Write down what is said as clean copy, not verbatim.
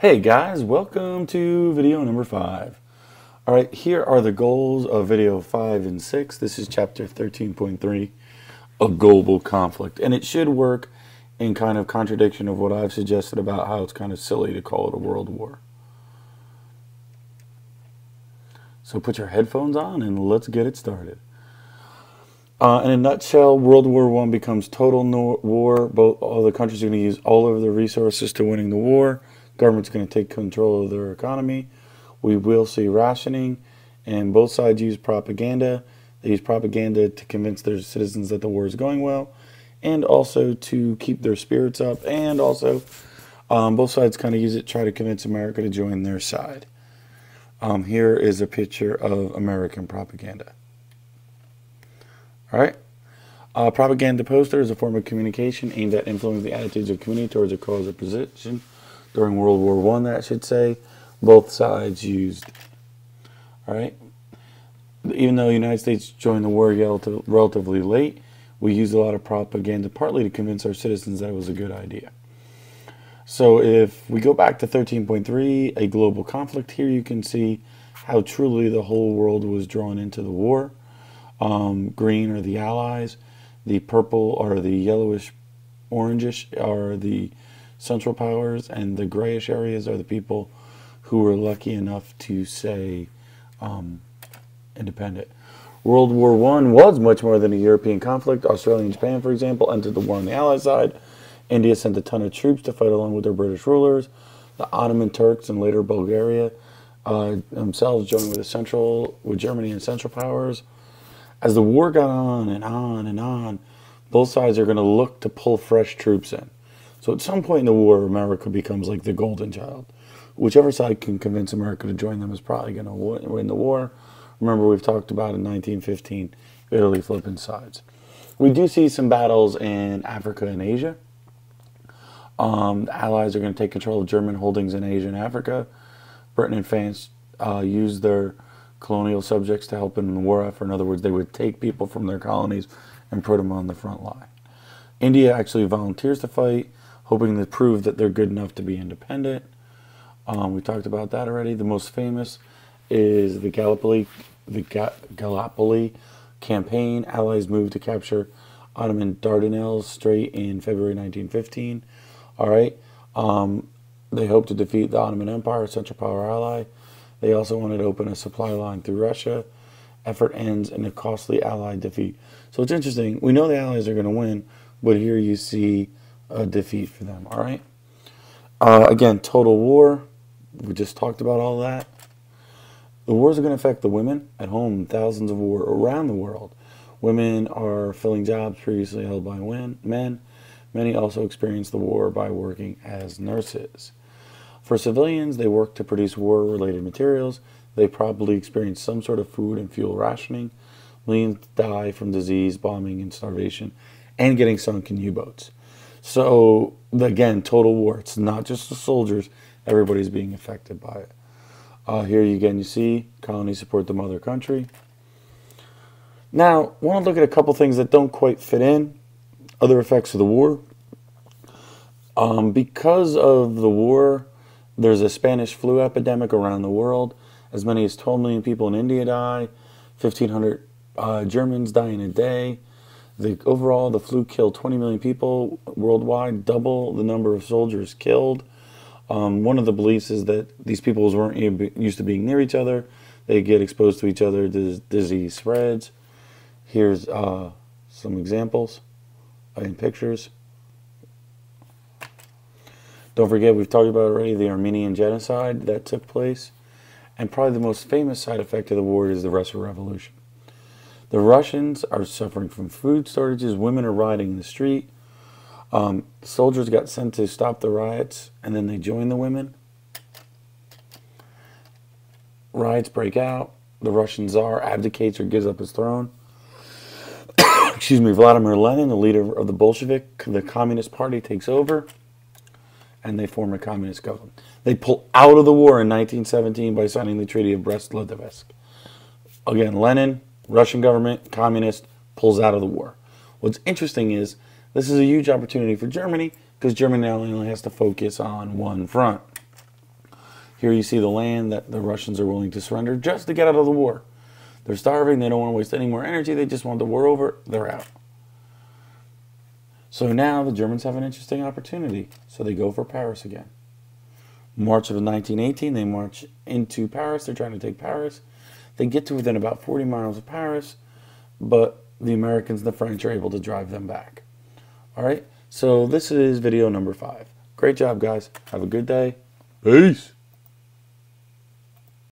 Hey guys, welcome to video number 5. Alright, here are the goals of video 5 and 6. This is chapter 13.3, a global conflict. And it should work in kind of contradiction of what I've suggested about how it's kind of silly to call it a world war. So put your headphones on and let's get it started. In a nutshell, World War I becomes total war. All the countries are going to use all of their resources to winning the war. Government's going to take control of their economy. We will see rationing, and both sides use propaganda. They use propaganda to convince their citizens that the war is going well, and also to keep their spirits up, and also both sides kind of use it to try to convince America to join their side. Here is a picture of American propaganda. All right. Propaganda poster is a form of communication aimed at influencing the attitudes of community towards a cause or position. During World War I, that should say, both sides used. All right. Even though the United States joined the war relatively late, we used a lot of propaganda, partly to convince our citizens that it was a good idea. So if we go back to 13.3, a global conflict, here you can see how truly the whole world was drawn into the war. Green are the Allies, the purple or the yellowish orangish are the Central Powers, and the grayish areas are the people who were lucky enough to say independent. World War I was much more than a European conflict. Australia and Japan, for example, entered the war on the Allied side. India sent a ton of troops to fight along with their British rulers. The Ottoman Turks and later Bulgaria themselves joined with Germany and Central Powers. As the war got on and on and on, both sides are going to look to pull fresh troops in. So at some point in the war, America becomes like the golden child. Whichever side can convince America to join them is probably going to win the war. Remember, we've talked about in 1915, Italy flipping sides. We do see some battles in Africa and Asia. The Allies are going to take control of German holdings in Asia and Africa. Britain and France used their colonial subjects to help in the war effort. In other words, they would take people from their colonies and put them on the front line. India actually volunteers to fight, hoping to prove that they're good enough to be independent. We talked about that already. The most famous is the Gallipoli campaign. Allies moved to capture Ottoman Dardanelles Strait in February 1915. All right. They hoped to defeat the Ottoman Empire, a Central Power ally. They also wanted to open a supply line through Russia. Effort ends in a costly Allied defeat. So it's interesting. We know the Allies are going to win, but here you see a defeat for them. All right. Again, total war. We just talked about all that. The wars are going to affect the women at home. Thousands of war around the world. Women are filling jobs previously held by men. Many also experience the war by working as nurses. For civilians, they work to produce war-related materials. They probably experience some sort of food and fuel rationing. Millions die from disease, bombing, and starvation, and getting sunk in U-boats. So, again, total war. It's not just the soldiers. Everybody's being affected by it. Here again, you see colonies support the mother country. Now, I want to look at a couple things that don't quite fit in. Other effects of the war. Because of the war, there's a Spanish flu epidemic around the world. As many as 12 million people in India die. 1,500 Germans die in a day. Overall, the flu killed 20 million people worldwide, double the number of soldiers killed. One of the beliefs is that these peoples weren't used to being near each other. They get exposed to each other, disease spreads. Here's some examples in pictures. Don't forget, we've talked about already the Armenian genocide that took place. And probably the most famous side effect of the war is the Russian Revolution. The Russians are suffering from food shortages. Women are rioting in the street. Soldiers got sent to stop the riots, and then they join the women. Riots break out. The Russian Tsar abdicates or gives up his throne. Excuse me, Vladimir Lenin, the leader of the Bolshevik, the Communist Party, takes over, and they form a communist government. They pull out of the war in 1917 by signing the Treaty of Brest-Litovsk. Again, Lenin, Russian government, communist, pulls out of the war. What's interesting is this is a huge opportunity for Germany because Germany now only has to focus on one front. Here you see the land that the Russians are willing to surrender just to get out of the war. They're starving. They don't want to waste any more energy. They just want the war over. They're out. So now the Germans have an interesting opportunity. So they go for Paris again. March of 1918, they march into Paris. They're trying to take Paris. They get to within about 40 miles of Paris, but the Americans and the French are able to drive them back. All right, so this is video number 5. Great job, guys. Have a good day. Peace.